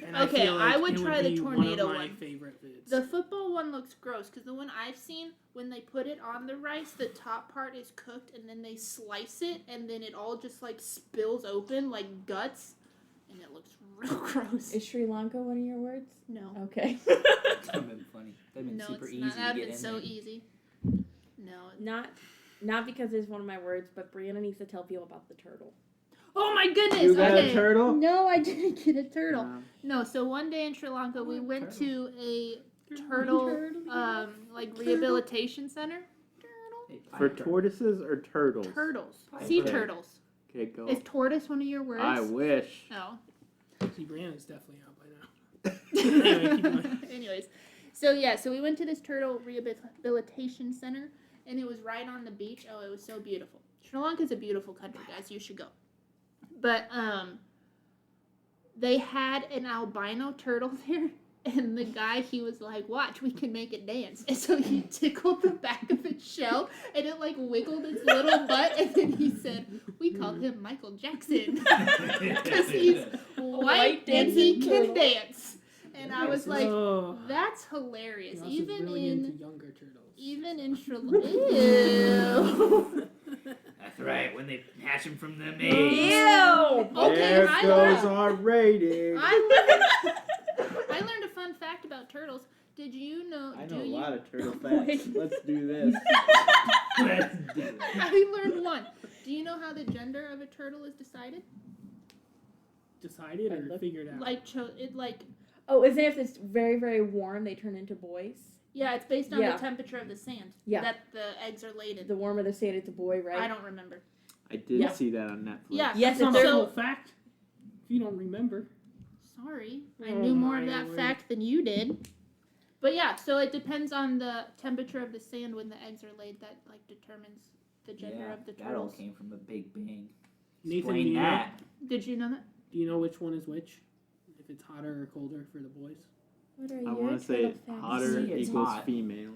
And Okay, feel like I would it try the be tornado one. Of my one. favorite foods. The football one looks gross because the one I've seen, when they put it on the rice, the top part is cooked and then they slice it and then it all just like spills open like guts and it looks real gross. Is Sri Lanka one of your words? No. Okay. That would have been funny. That would have been No, super it's easy not. to That would get have been in so there. easy. No. Not because it's one of my words, but Brianna needs to tell people about the turtle. Oh my goodness. You got okay. a turtle? No, I didn't get a turtle. Um, No, so one day in Sri Lanka, we Oh, went turtle. to a turtle, like rehabilitation center. Hey, for pipe tortoises or turtles? Turtles, Pipe sea turtle. turtles. Okay, go. Is tortoise one of your words? I wish. No. See, Brianna's definitely out by now. Anyway, keep going. Anyways, so yeah, so we went to this turtle rehabilitation center, and it was right on the beach. Oh, it was so beautiful. Sri Lanka's a beautiful country, guys. You should go. But they had an albino turtle there, and the guy, he was like, "Watch, we can make it dance." And so he tickled the back of its shell, and it like wiggled its little butt, and then he said, "We call him Michael Jackson because he's white and he dancing can turtle." dance." And I was like, Oh. "That's hilarious." You're also Even really in into younger turtles. Sri Lanka. Ew. That's right, when they hatch them from them Ew! eggs. Okay, there I goes learned- our rating. I learned a fun fact about turtles. Did you know? I do know a you? lot of turtle facts. Let's do this. Let's do it. I learned one. Do you know how the gender of a turtle is decided? Decided or figured out? Like Oh, isn't it if it's very, very warm, they turn into boys? yeah, it's based on Yeah. the temperature of the sand. Yeah. That the eggs are laid in. The warmer the sand, it's a boy, right? I don't remember. I did Yeah. see that on Netflix. Yeah. Yes, That's not if a they're- full fact. If you don't remember. Sorry, I Oh knew more my of that word. fact than you did. But yeah, so it depends on the temperature of the sand when the eggs are laid. That like determines the gender Yeah, of the that all turtles. came from a big bang. Nathan, Explain do you know? that. Did you know that? Do you know which one is which? If it's hotter or colder for the boys? What are I your want to say turtle facts? hotter See, it's equals hot. female.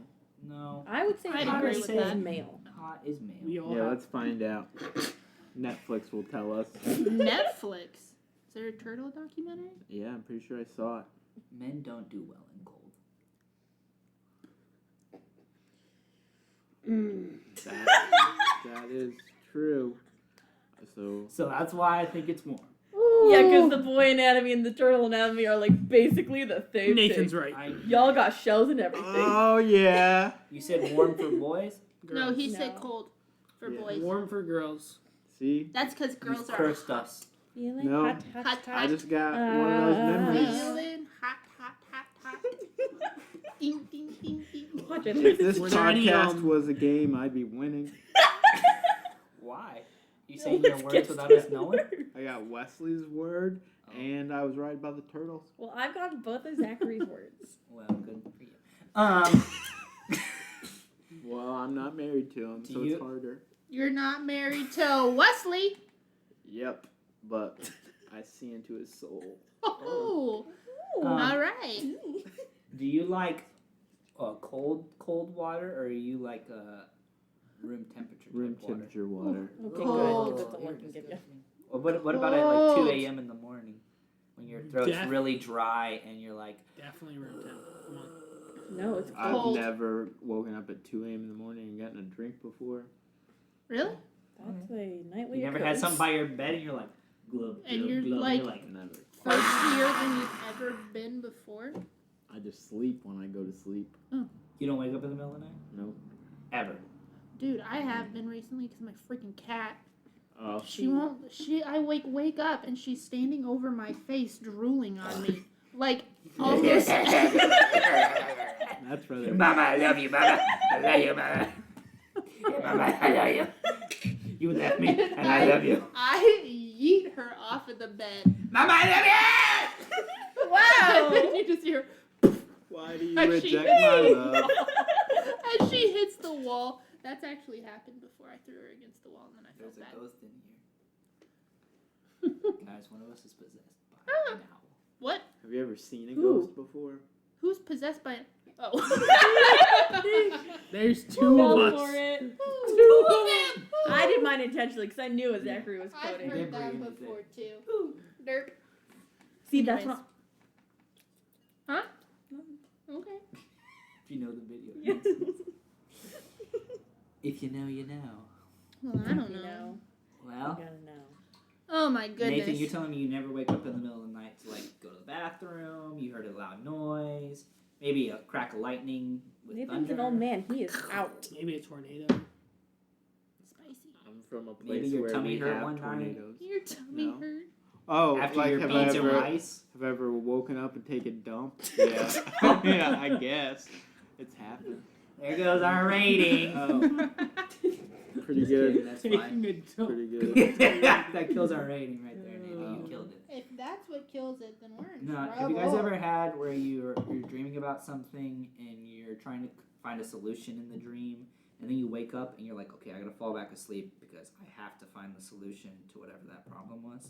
No, I would say I'd hotter agree with equals that. male. hot is male. We all Yeah, have. let's find out. Netflix will tell us. Netflix. Is there a turtle documentary? Yeah, I'm pretty sure I saw it. Men don't do well in cold. That is true. So So that's why I think it's warm. Yeah, because the boy anatomy and the turtle anatomy are like basically the same Nathan's thing. right. Y'all got shells and everything. oh yeah. You said warm for boys? No, Girls. he said No. cold for Yeah. boys. Warm for girls. See, That's because girls You are cursed us. Feeling No. hot, hot, Hot, I just got one of those memories. feeling hot, hot, hot, hot. Ding, ding, ding, ding. Watch it. If this Were there any, podcast was a game, I'd be winning. Why? You No, saying your let's words get without us started. knowing? I got Wesley's word, and I was right about the turtles. Well, I've gotten both of Zachary's words. Well, good for you. Well, I'm not married to him, Do so you- it's harder. You're not married to Wesley. Yep, but I see into his soul. Oh, Um, all right. do you like cold water, or are you like room temperature? Room type water? temperature water. Okay, Cold. good. That's all I can give you. Well, what about at like 2 Cold. a.m. in the morning when your throat's Def- really dry and you're like, Definitely room temp. Come on. No, it's I've cold. Cold. never woken up at 2 a.m. in the morning and gotten a drink before. Really? That's a nightly You never had occurrence. something by your bed and you're like, glub, And glub, you're glub, like- you're like, Never. Fuzzier than you've ever been before. I just sleep when I go to sleep. you don't wake up in the middle of the night? Nope. Ever. Dude, I have been recently because my freaking cat. Oh. She won't. I wake up and she's standing over my face, drooling on me, like almost. That's rather. Mama, I love you, Mama. I love you, Mama. Mama, I love you. You left me, and I love you. I yeet her off of the bed. Mama, I love you! Wow! And you just hear Why do you as she reject hits my the love? wall. As she hits the wall. That's actually happened before. I threw her against the wall and then I There's felt a bad. ghost in here. Guys, one of us is possessed by an owl. What? Have you ever seen a Who? ghost before? Who's possessed by it? Oh. There's two Go of for us. it. Two of them! I did mine intentionally because I knew what Zachary was I've quoting. heard that Debris, before too. Derp. See, that's Anyways. not. Okay. If you know the video. Yes. If you know, you know. Well, I don't You know. You Well, gotta know. Oh my goodness. Nathan, you're telling me you never wake up in the middle of the night to like go to the bathroom, you heard a loud noise, maybe a crack of lightning with Nathan's thunder. an old man. He is out. Maybe a tornado. Spicy. I'm from a place Maybe your where tummy we hurt have one night. tornadoes. Your tummy No. hurt. Oh, After like your have beans I and ever rice. have I ever woken up and taken a dump? Yeah. Yeah, I guess it's happened. There goes our rating. Oh, pretty Just good. kidding, that's fine. Taking a dump. Pretty good. That kills our rating right there, Nathan. You killed it. If that's what kills it, then we're in No, trouble. have you guys ever had where you're dreaming about something and you're trying to find a solution in the dream, and then you wake up and you're like, okay, I gotta fall back asleep because I have to find the solution to whatever that problem was.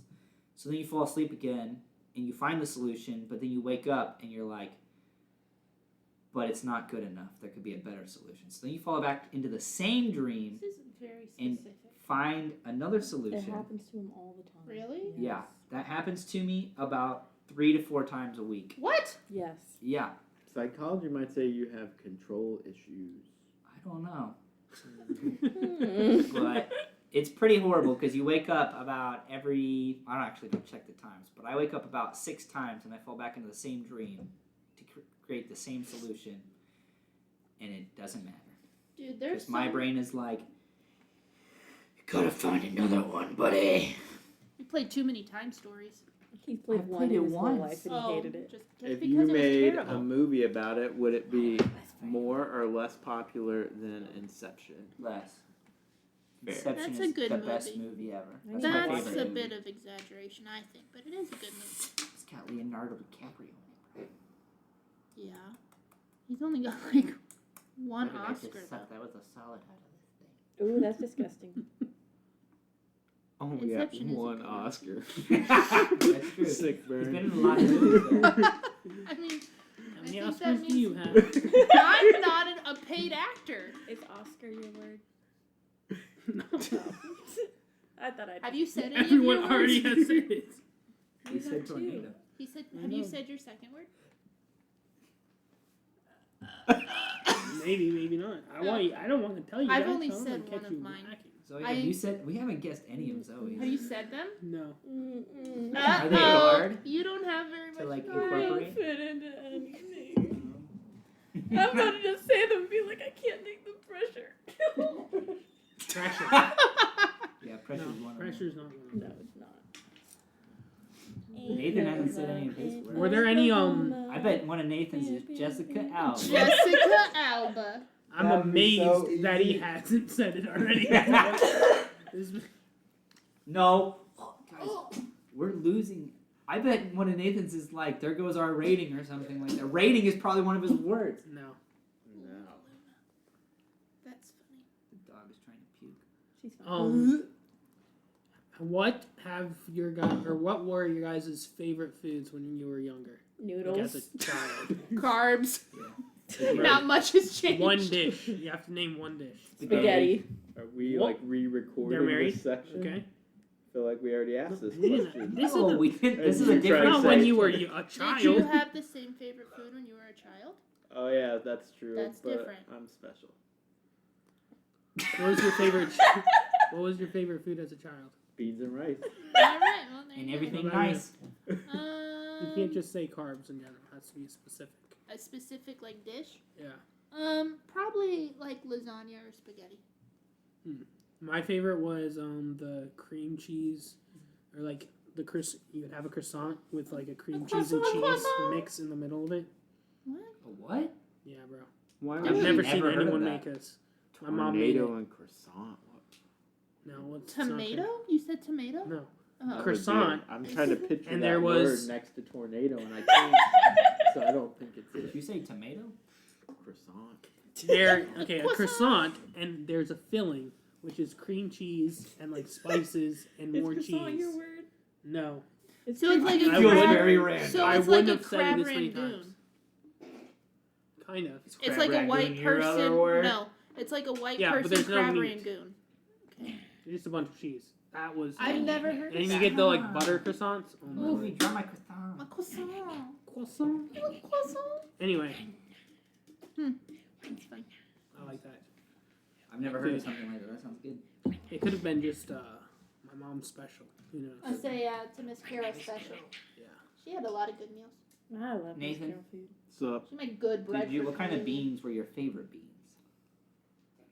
So then you fall asleep again and you find the solution, but then you wake up and you're like, but it's not good enough. There could be a better solution. So then you fall back into the same dream, This is very And- specific. find another It solution. happens to him all the time. Really? Yeah, that happens to me about 3 to 4 times a week. What? Yes. Yeah, Psychology might say you have control issues. I don't know. Hmm. But it's pretty horrible because you wake up about every, I don't check the times, but I wake up about 6 times and I fall back into the same dream to create the same solution, and it doesn't matter. Dude, there's Because my some- brain is like, you gotta find another one, buddy. You played too many time stories. He's played I one played in it his whole once. life and he hated it. Just If because you it was made terrible. a movie about it, would it be more or less popular than Inception? Less. Fair. Inception That's a is good the best movie. movie ever. I That's need to my watch That's favorite a movie. bit of exaggeration, I think, but it is a good movie. It's got Leonardo DiCaprio in it. Yeah. He's only got like one Look at that, Oscar just though. sucked. That was a solid out of this thing. Ooh, that's disgusting. Only Inception is a one good Oscar. That's true. Sick He's burn. been in a lot of movies, though. I mean, How I many think that Oscars do you means- have? I'm not a paid actor. Is Oscar your word? No. I thought I'd. Have you said any Everyone of your already words? has said it. He said have two. tornado. He said, I have you know. said your second word? Maybe, maybe not. I don't want to tell you. I've guys. only I don't wanna said catch one of you mine. lacking. Zoe, I- have you said we haven't guessed any of Zoe's? Have you said them? No. Mm-mm. Are they Uh-oh. hard You don't have very much to like time. I don't incorporate? fit into anything. I'm gonna just say them and be like, I can't take the pressure. Pressure. Yeah, pressure's No, one of pressure's not one of No, them. it's not. Nathan hasn't said any of his words. Were there any, I bet one of Nathan's is Jessica Alba. Jessica Alba. I'm That'd be amazed so that he easy. hasn't said it already. This- No, guys, we're losing. I bet one of Nathan's is like, there goes our rating or something like that. Rating is probably one of his words. no. No. That's funny. The dog is trying to puke. She's fine. What have your guys, or what were your guys' favorite foods when you were younger? Like Noodles. as a child. Carbs. Yeah. Not much has changed. One dish. You have to name one dish. Spaghetti. Are we What? like re-recording They're married? this section? Okay. I feel like we already asked this Yeah. question. This No, is we didn't. This is You a tried to different. not say- when you were a Did you child. have the same favorite food when you were a child? Oh yeah, that's true. That's but different. I'm special. What was your favorite? What was your favorite food as a child? Beans and rice. All right, well, there And you go. everything What about you? nice. You can't just say carbs in general. It has to be specific. A specific like dish. Yeah. Probably like lasagna or spaghetti. My favorite was the cream cheese, or like you would have a croissant with like a cream cheese and cheese mix in the middle of it. What? A what? Yeah, bro. Why I've I've would never never seen heard of anyone that. make us. My mom made it. tornado and croissant? No, it's not Tomato? good. You said tomato? No. Oh. Croissant. I'm trying to picture And that there was- word next to tornado, and I can't. So I don't think it's Did it. you say tomato? Croissant. A croissant, and there's a filling, which is cream cheese and like spices and more Is croissant cheese. your word? No. So it's like a I feels crab. very random. So I it's wouldn't like a have said crab it this many rangoon. times. Kind of. It's like a white person. No, it's like a white Yeah, but person there's no crab meat. rangoon. Just a bunch of cheese. That was. I've never heard And of you that. get the like butter croissants. Oh my Movie, God. draw my croissant. A croissant. Croissant. You want croissant? Anyway, It's fine. I like that. I've never heard of something like that. That sounds good. It could have been just my mom's special. Who knows? I say to Miss Kara's special. Yeah. She had a lot of good meals. I love Nathan? Nathan food. So She made good bread. Did you? for What kind of community. beans were your favorite beans?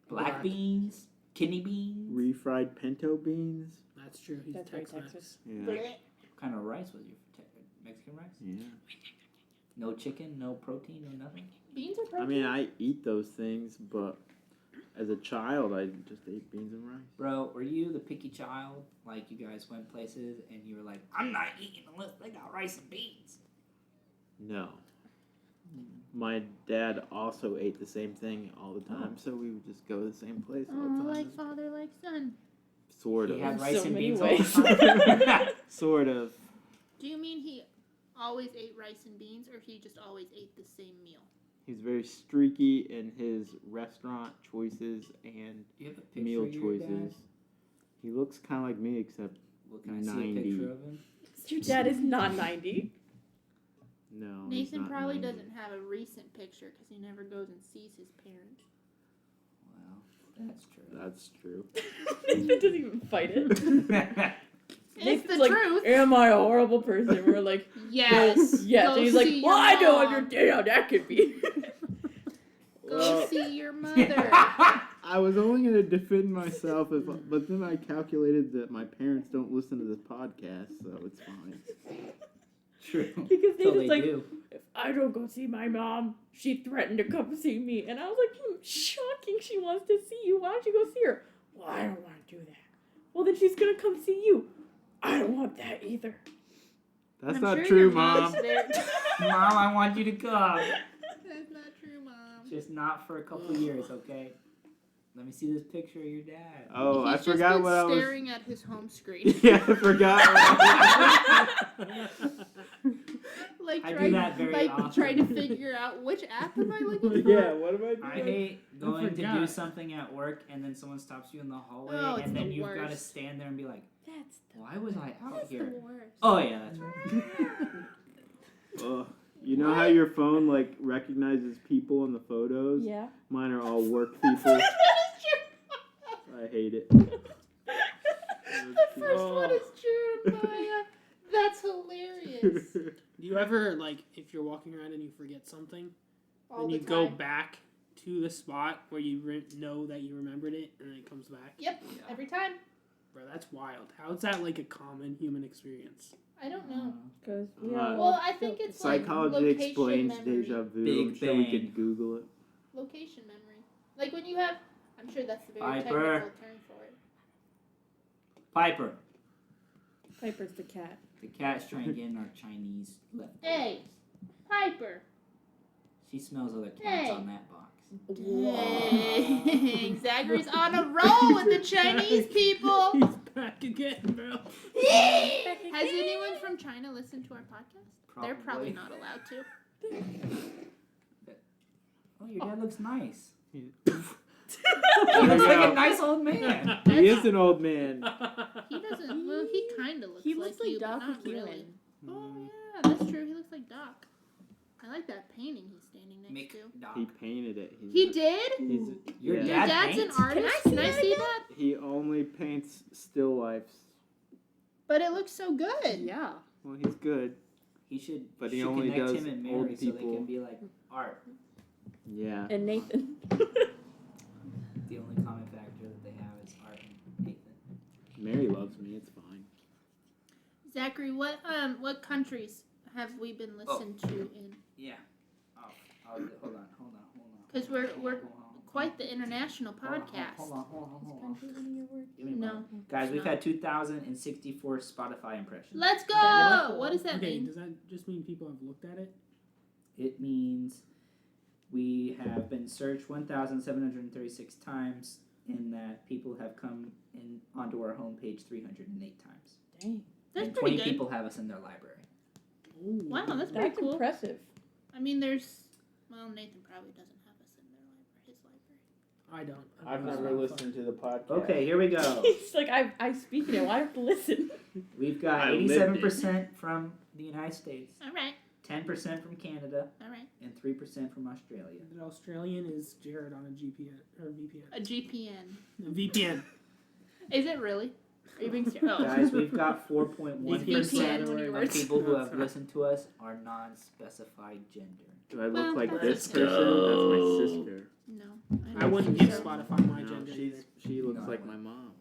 Black Black. beans, kidney beans. refried pinto beans. That's true. He's That's right, Tex-Mex. Texas. Yeah. Blech. What kind of rice was your Mexican rice? Yeah. No chicken, no protein, no nothing. Beans are I protein. mean, I eat those things, but as a child, I just ate beans and rice. Bro, were you the picky child? Like you guys went places and you were like, I'm not eating unless they got rice and beans. No. My dad also ate the same thing all the time, so we would just go to the same place all the Oh, time. like father, like son. Sort He of. had In rice so and many beans ways. all the time. Sort of. Do you mean he always ate rice and beans, or he just always ate the same meal? He's very streaky in his restaurant choices and You have a picture meal of your dad? choices. He looks kind of like me, except Well, can I see 90. a picture of him? Your dad is not 90. no. he's Nathan not probably 90. doesn't have a recent picture because he never goes and sees his parents. Well, that's true. That's true. Nathan doesn't even fight it. It's Nathan's the like, truth. Am I a horrible person? We're like, Yes. yes. Go And he's like, see well, your I don't mom. understand how that could be. Go Well, see your mother. I was only going to defend myself, but then I calculated that my parents don't listen to this podcast, so it's fine. True. Because Until Nathan's they like, do. if I don't go see my mom, she threatened to come see me. And I was like, shocking, she wants to see you. Why don't you go see her? Well, I don't want to do that. Well, then she's going to come see you. I don't want that either. That's I'm not sure true, your Mom. mom's there. Mom, I want you to come. That's not true, Mom. Just not for a couple of years, okay? Let me see this picture of your dad. Oh, He's I just forgot been what I was. staring at his home screen. Yeah, I forgot. like I do trying, that very like often. trying to figure out which app am I looking for? Yeah, what am I doing? I hate going to do forgot. something at work and then someone stops you in the hallway Oh, it's and then the you've got to worst. stand there and be like, That's why was I out That's here? the worst. Oh, yeah, that's right. Ugh. You know how your phone like recognizes people in the photos? yeah. Mine are all work people. I hate it. The first one is Jeremiah. That's hilarious. Do you ever like if you're walking around and you forget something, All and the you go time. back to the spot where you know that you remembered it, and then it comes back? Yep, every time. Bro, that's wild. How is that like a common human experience? I don't know. Because Well, I think it's Psychology like location explains memory. deja vu. Big I'm sure we bang. could Google it. Location memory. Like when you have, I'm sure that's the very Piper. technical term for it. Piper. Piper's the cat. The cat's trying to get in our Chinese left. Hey, Piper. She smells other cats Hey. on that box. Dang, Zachary's on a roll with the Chinese people. He's back again, bro. Has anyone from China listened to our podcast? They're probably not allowed to. Oh, your dad looks nice. He- He looks like a nice old man. He is an old man. He doesn't. Well, he kind of looks. He looks like you, but Doc not McEwen. really. Oh yeah, that's true. He looks like Doc. I like that painting he's standing next Mick to. Dog. He painted it. He did? He's Your yeah. Your dad dad's paints? an artist? Can I see that? He only paints still lifes. But it looks so good. Yeah. Well, he's good. He should. But he should only connect does him and old Mary so they people. can be like art. Yeah. And Nathan. The only common factor that they have is art and Nathan. Mary loves me. It's fine. Zachary, what countries have we been listened to in? Yeah. Oh, hold on. Because we're quite the international podcast. Hold on. Give me a No. moment. Guys, we've had 2,064 Spotify impressions. Let's go! That's cool. What does that Okay, mean? does that just mean people have looked at it? It means we have been searched 1,736 times, and that people have come in onto our homepage 308 times. Dang. That's and pretty 20 good. people have us in their library. Ooh. Wow, that's pretty That's cool. impressive. I mean, well, Nathan probably doesn't have us in his library. I don't. I've don't never know. listened to the podcast. Okay, here we go. It's like I speak it. Why do I have to listen? We've got I lived it. 87% from the United States, All right, 10% from Canada, all right. and 3% from Australia. The Australian is Jared on a GPN or VPN. A GPN. A VPN. Is it really? Are you being serious? Oh. Guys, we've got 4.1% VPN, of words. people who have That's right. listened to us are non-specified gender. Do I look Well, like let's this go. person? That's my sister. No. I don't wouldn't think give so. Spotify my No, gender. she looks No. like my mom.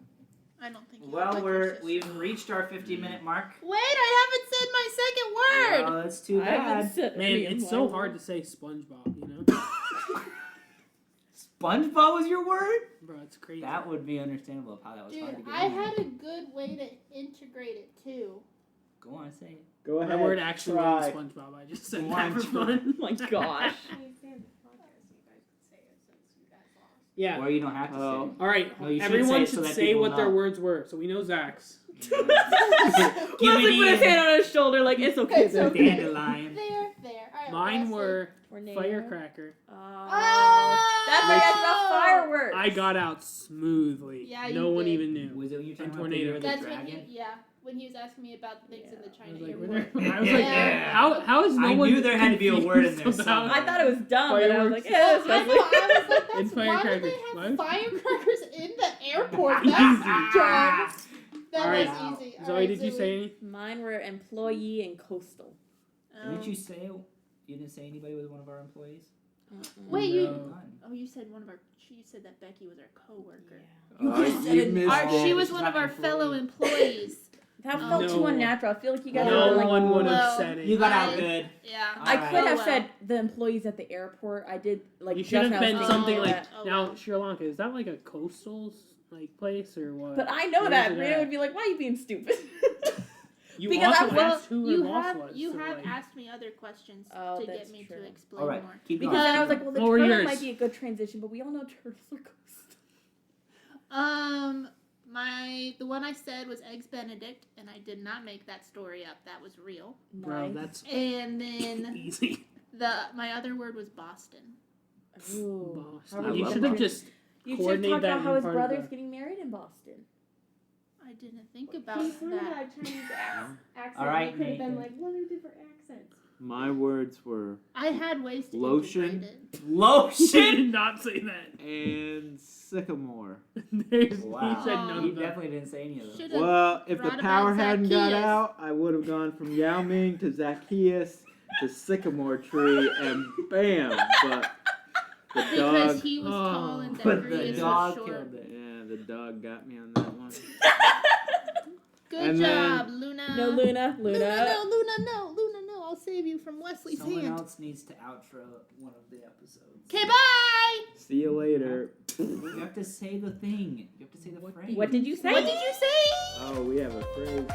I don't think. you Well, like your sister. we've reached our 50-minute mark. Wait, I haven't said my second word. Oh, that's too I haven't bad. said Man, any it's of so my hard to words. say SpongeBob, you know? SpongeBob was your word? Bro, it's crazy. That would be understandable of how that was hard to Dude, get I in. had a good way to integrate it too. Go on, say it. Go My ahead. word actually try. was SpongeBob. I just said Go that on, for try. fun. Oh my gosh. Yeah. Or you don't have to Oh. say All right. No, you should Everyone say it so should that say people what their know. words were. So we know Zach's. it. Leslie put his hand on his shoulder like, it's okay. It's okay. Dandelion. There. All right. Mine Wesley. were Tornado. firecracker. Oh. That's why I asked about fireworks. I got out smoothly. Yeah, you no one did. even knew. Was it when you were talking And about the tornado. year of the That's when dragon? when he was asking me about the things in the I China was like, airport. I was like, Yeah. how is no I one knew there had to be a word in there confused about- somewhere. I thought it was dumb, but I was like, Fireworks. yeah, that's I know. Leslie. I was like, And that's why would firecrackers. they have What? firecrackers in the airport? That's Easy. dumb. That All right. was easy. All Zoe, right, did you say any? Mine were employee and coastal. Didn't you say you didn't say anybody was one of our employees? Wait, No. you? None. Oh, you said one of our. You said that Becky was our coworker. Oh, just said you it. missed She it. was She's one not of our an fellow employee. employees. That Oh. felt too No. unnatural. I feel like you guys No were like, one would have well, said it. You got out I- good. Yeah. I Alright. could have well. said the employees at the airport. I did like You just should have when I was been thinking something of like that. Oh, now wow. Sri Lanka. Is that like a coastal place or what? But I know Where that. is it Rita at? would be like, "Why are you being stupid?" You because also I- well, asked who you her boss have was. you so, have like, asked me other questions Oh, to that's get me true. to explain All right, more. keep Because going. then I was like, "Well, the What were turtle yours? might be a good transition, but we all know turtles are coastal." The one I said was Eggs Benedict, and I did not make that story up. That was real. Bro, Nice. that's And then easy. my other word was Boston. Ooh. Boston. I You love should have Boston. just You should have coordinate talked that about how in his part of brother's the- getting married in Boston. I didn't think about that. Chinese accent. All right, Nathan. what are different accents? My words were I had ways to Lotion. integrate it. She Lotion. did not say that. and sycamore. There's, Wow. He said none He of them. definitely didn't say any of those. Should've Well, if the brought power about hadn't got Zacchaeus. out, I would have gone from Yao Ming to Zacchaeus to sycamore tree, and bam! But the because dog, he was tall and But the Zacchaeus dog was short. killed it. yeah, the dog got me on that one. Good And job, Luna. No, Luna. Luna, no. I'll save you from Wesley's Someone hand. else needs to outro one of the episodes. Okay, bye. See you later. You have to say the thing. You have to say the phrase. What did you say? What did you say? Oh, we have a phrase.